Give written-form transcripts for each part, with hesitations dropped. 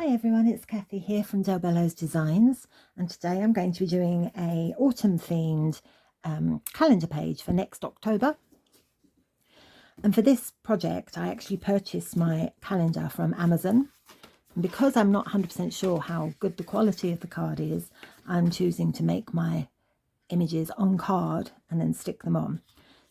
Hi everyone, it's Kathy here from Bello's Designs, and today I'm going to be doing a autumn themed calendar page for next October. And for this project I actually purchased my calendar from Amazon, and because I'm not 100% sure how good the quality of the card is, I'm choosing to make my images on card and then stick them on.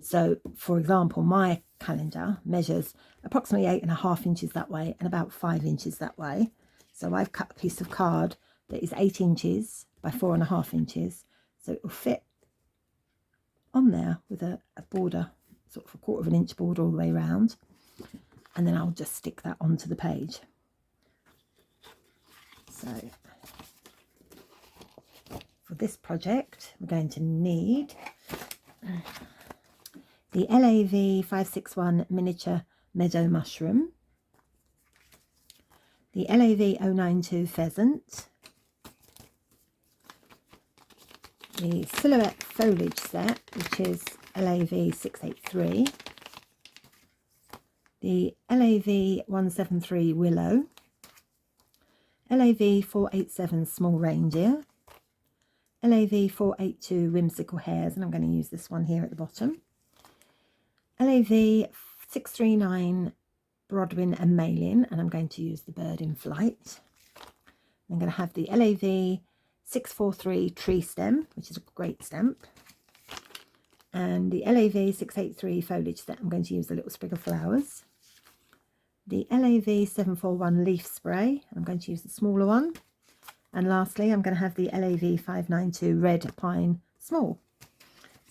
So for example, my calendar measures approximately 8.5 inches that way and about 5 inches that way. So I've cut a piece of card that is 8 inches by 4.5 inches, so it will fit on there with a border, sort of a 1/4 inch border all the way around, and then I'll just stick that onto the page. So for this project we're going to need the LAV 561 miniature meadow mushroom, the LAV 092 pheasant, the silhouette foliage set, which is LAV 683, the LAV 173 willow, LAV 487 small reindeer, LAV 482 whimsical hares, and I'm going to use this one here at the bottom, LAV 639 Brodwin and Malin, and I'm going to use the bird in flight. I'm going to have the LAV 643 tree stem, which is a great stamp, and the LAV 683 foliage set. I'm going to use a little sprig of flowers. The LAV 741 leaf spray, I'm going to use the smaller one. And lastly, I'm going to have the LAV 592 red pine small.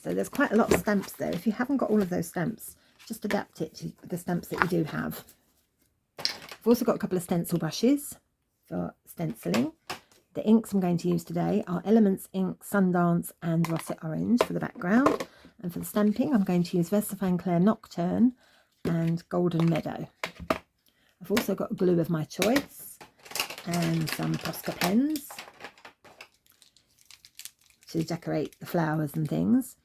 So there's quite a lot of stamps there. If you haven't got all of those stamps, just adapt it to the stamps that you do have. I've also got a couple of stencil brushes for stenciling. The inks I'm going to use today are Elements Ink, Sundance and Russet Orange for the background. And for the stamping, I'm going to use Versafine Clair Nocturne and Golden Meadow. I've also got glue of my choice and some POSCA pens to decorate the flowers and things.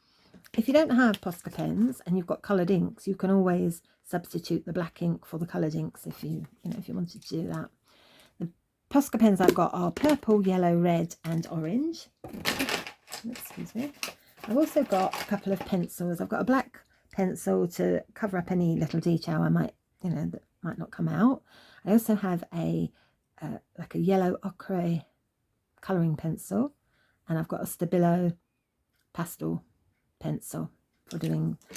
If you don't have POSCA pens and you've got coloured inks, you can always substitute the black ink for the coloured inks if you wanted to do that. The POSCA pens I've got are purple, yellow, red and orange. Excuse me. I've also got a couple of pencils. I've got a black pencil to cover up any little detail I might, that might not come out. I also have a like a yellow ochre colouring pencil, and I've got a Stabilo pastel pencil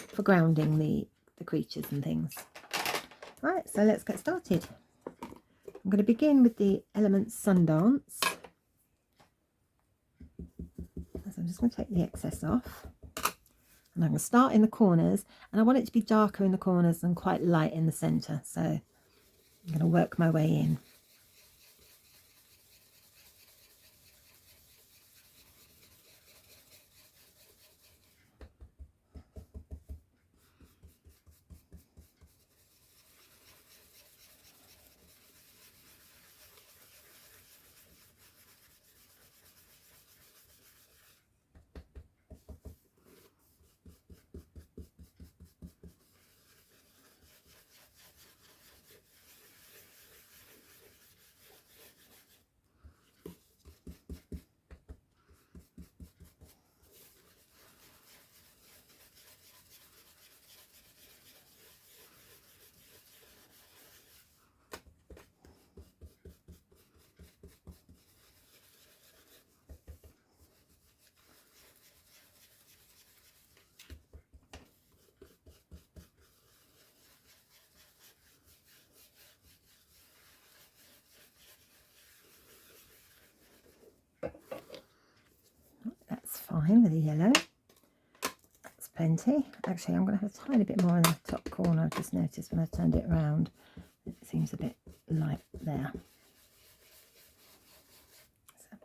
for grounding the creatures and things. Right, so let's get started. I'm going to begin with the Elements Sundance. So I'm just going to take the excess off, and I'm going to start in the corners, and I want it to be darker in the corners and quite light in the centre, so I'm going to work my way in. That's fine with the yellow. That's plenty. Actually, I'm going to have a tiny bit more in the top corner. I've just noticed when I turned it around, it seems a bit light there.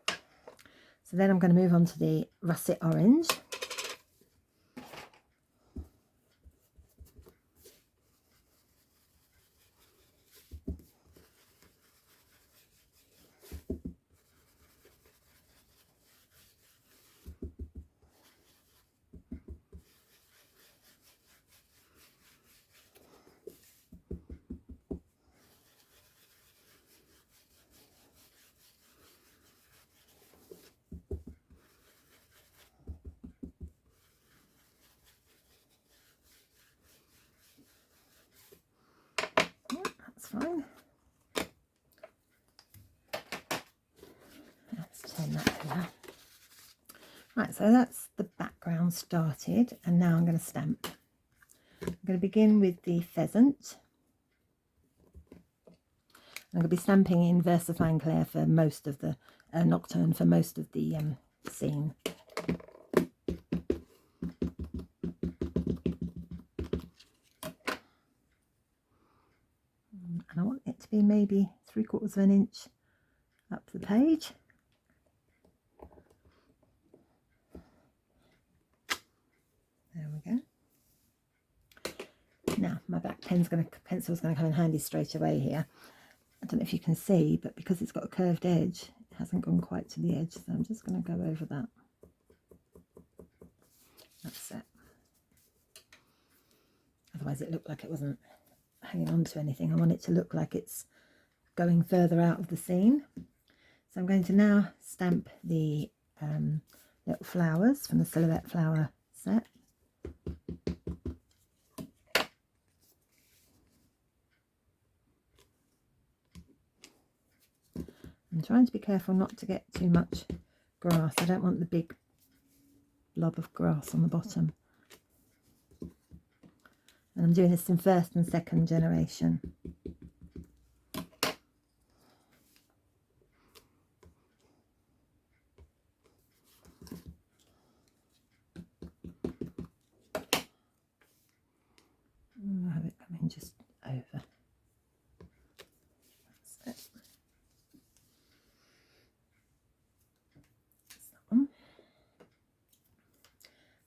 So then I'm going to move on to the russet orange. that's fine. Let's turn that over. Right, so that's the background started, and now I'm going to stamp. I'm going to begin with the pheasant. I'm going to be stamping in Versafine Clair for most of the Nocturne, for most of the scene. And I want it to be maybe 3/4 of an inch up the page. There we go. Now my black pencil's going to come in handy straight away here. I don't know if you can see, but because it's got a curved edge, it hasn't gone quite to the edge, so I'm just going to go over that. That's it. Otherwise it looked like it wasn't hanging on to anything. I want it to look like it's going further out of the scene. So I'm going to now stamp the little flowers from the Silhouette Flower set. I'm trying to be careful not to get too much grass. I don't want the big blob of grass on the bottom. And I'm doing this in first and second generation. I'll have it coming just over. That's it. That's that one.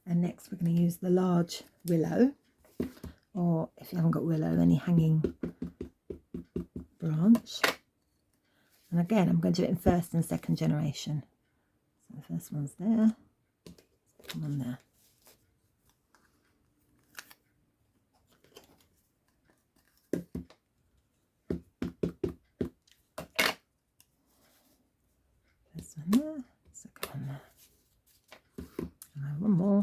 And next we're going to use the large willow, or if you haven't got willow, any hanging branch. And again, I'm going to do it in first and second generation. So the first one's there, second one there. First one there, second one there. And one more.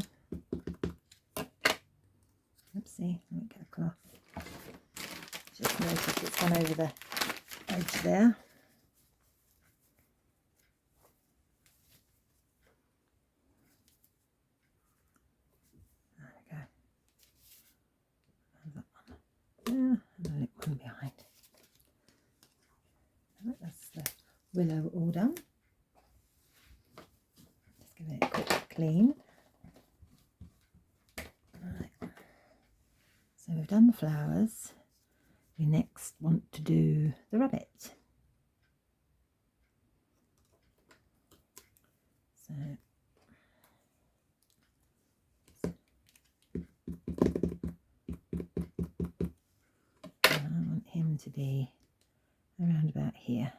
Oopsie, let me get a cloth. Just noticed it's gone over the edge there. There we go. And that one there, and the little one behind. Right, that's the willow all done. Just give it a quick clean. Right. So we've done the flowers. We next want to do the rabbit. So I want him to be around about here.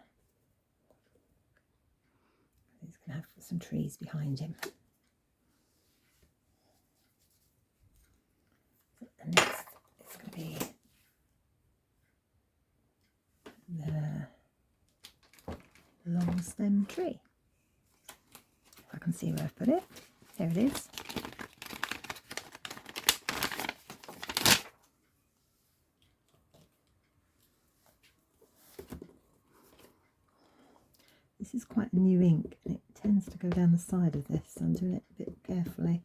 He's going to have some trees behind him. And next it's going to be the long stem tree. If I can see where I've put it. There it is. This is quite a new ink and it tends to go down the side of this, so I'm doing it a bit carefully.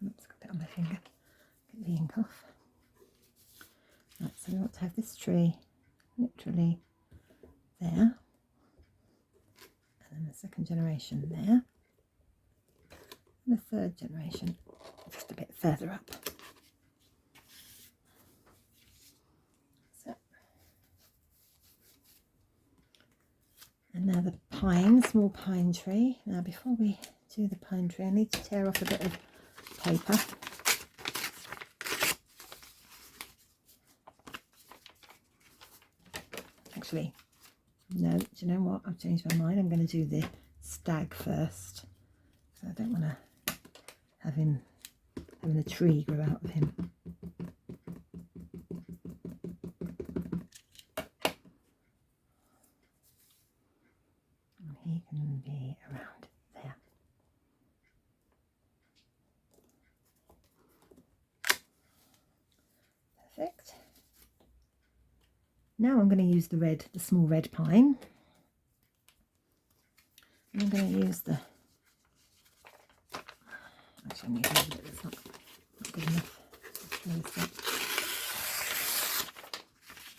Oops, got it on my finger. Get the ink off. Right, so we want to have this tree literally there, and then the second generation there, and the third generation just a bit further up. So, and now the pine, small pine tree. Now before we do the pine tree, I need to tear off a bit of paper. Actually, no, do you know what? I've changed my mind. I'm going to do the stag first. So I don't want to have him having a tree grow out of him. And he can be around there. Perfect. Now I'm going to use the small red pine. I'm going to use the, actually I'm using a bit that's not good enough.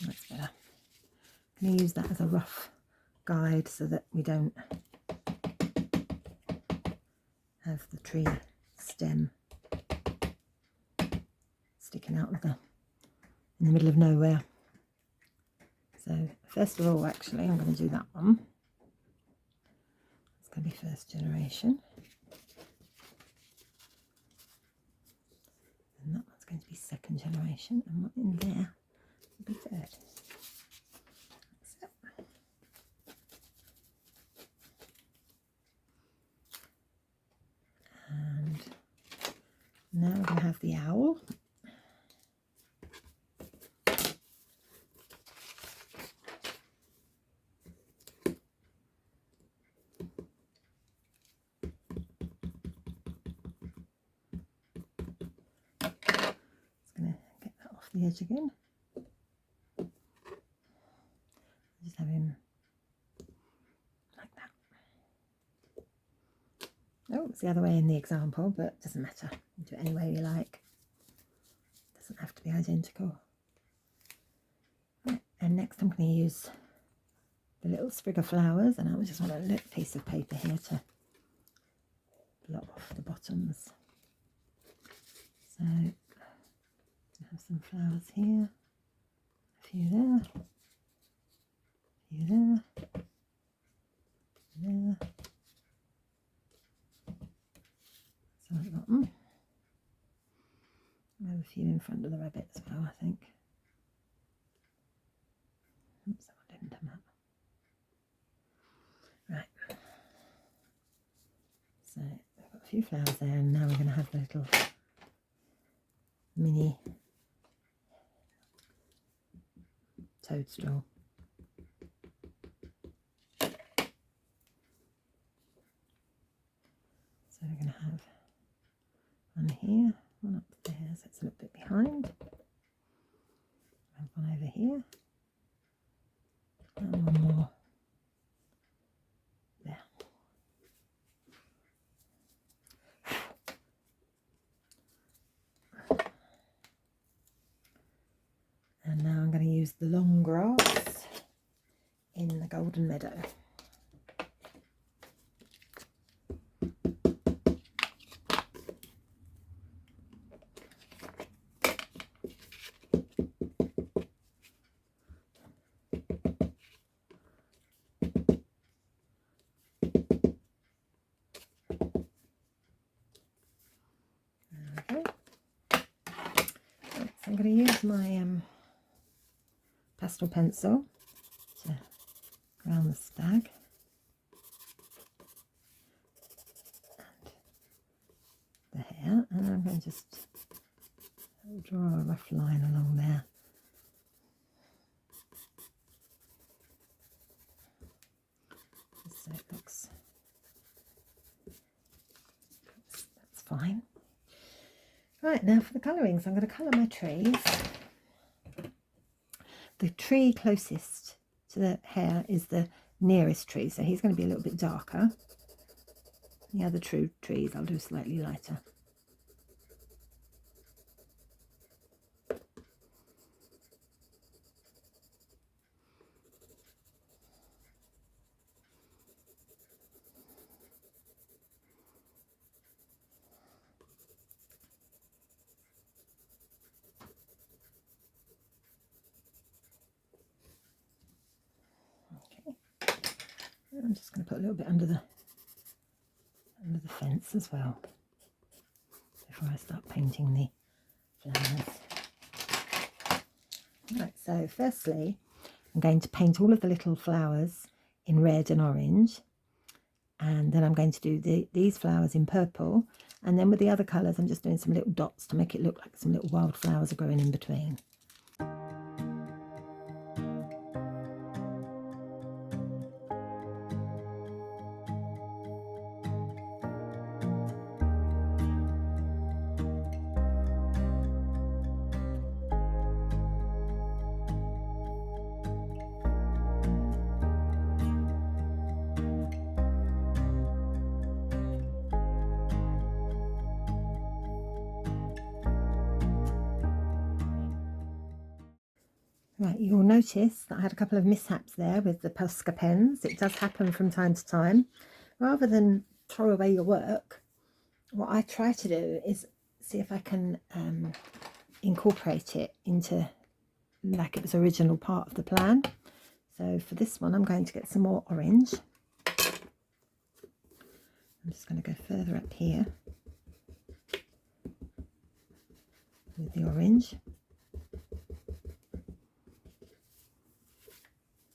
That's better. I'm going to use that as a rough guide so that we don't have the tree stem sticking out of in the middle of nowhere. So first of all, actually, I'm going to do that one. It's going to be first generation. And that one's going to be second generation. And what in there will be third. So. And now we're going to have the owl. The edge again. Just have him like that. Oh, it's the other way in the example, but it doesn't matter. You do it any way you like. It doesn't have to be identical. Right, and next I'm going to use the little sprig of flowers, and I just want a little piece of paper here to blot off the bottoms. So have some flowers here, a few there, a few there, there, some at the bottom. I have a few in front of the rabbit as well, I think. Oops, that one didn't come up. Right. So we've got a few flowers there, and now we're going to have the little mini toadstool. So we're going to have one here, one up there, so it's a little bit behind. Have one over here, and one more there. And now I'm going to use the long grass in the golden meadow. Okay. So I'm going to use my pastel pencil to ground the stag, and the hair, and I'm going to just draw a rough line along there. Just so it looks, that's fine. Right, now for the colourings, I'm going to colour my trees. The tree closest to the hair is the nearest tree, so he's going to be a little bit darker. The other true trees I'll do slightly lighter. I'm just going to put a little bit under the fence as well before I start painting the flowers. Right, so firstly I'm going to paint all of the little flowers in red and orange, and then I'm going to do these flowers in purple, and then with the other colours I'm just doing some little dots to make it look like some little wildflowers are growing in between. Right, you'll notice that I had a couple of mishaps there with the POSCA pens. It does happen from time to time. Rather than throw away your work, what I try to do is see if I can incorporate it into like it was original part of the plan. So for this one, I'm going to get some more orange. I'm just going to go further up here with the orange.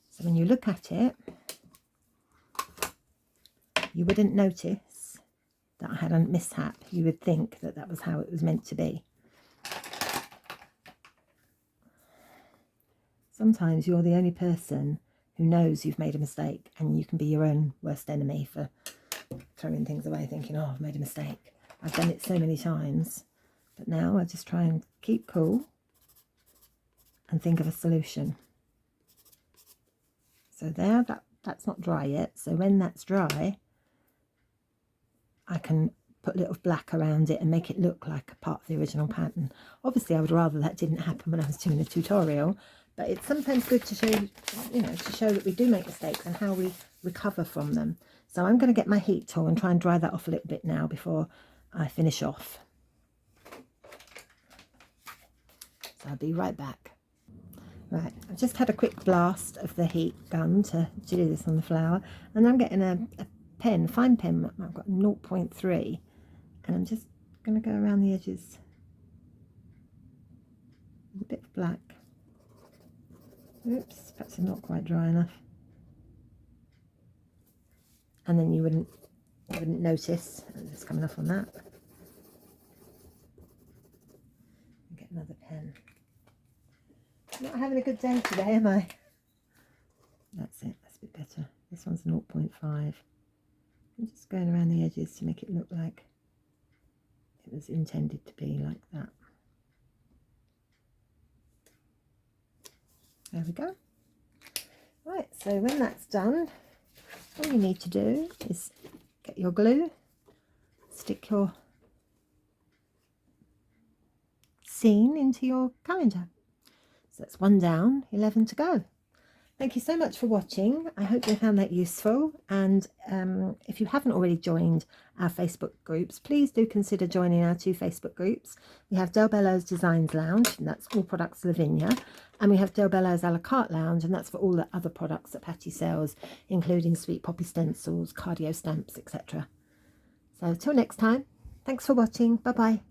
So when you look at it, you wouldn't notice that I had a mishap. You would think that that was how it was meant to be. Sometimes you're the only person who knows you've made a mistake, and you can be your own worst enemy for throwing things away thinking, oh, I've made a mistake. I've done it so many times. But now I just try and keep cool and think of a solution. So there, that's not dry yet. So when that's dry, I can put a little black around it and make it look like a part of the original pattern. Obviously, I would rather that didn't happen when I was doing a tutorial, but it's sometimes good to show, to show that we do make mistakes and how we recover from them. So I'm going to get my heat tool and try and dry that off a little bit now before I finish off. So I'll be right back. Right, I've just had a quick blast of the heat gun to do this on the flower, and I'm getting a pen, fine pen. I've got 0.3, and I'm just going to go around the edges with a bit of black. Oops, perhaps it's not quite dry enough. And then you wouldn't notice it's coming off on that. Get another pen. Not having a good day today, am I? That's it, that's a bit better. This one's 0.5. I'm just going around the edges to make it look like it was intended to be like that. There we go. Right, so when that's done, all you need to do is get your glue, stick your scene into your calendar. So that's 1 down, 11 to go. Thank you so much for watching. I hope you found that useful. And if you haven't already joined our Facebook groups, please do consider joining our 2 Facebook groups. We have Del Bello's Designs Lounge, and that's all products Lavinia. And we have Del Bello's a la carte lounge, and that's for all the other products that Patty sells, including Sweet Poppy stencils, cardio stamps, etc. So till next time, thanks for watching. Bye-bye.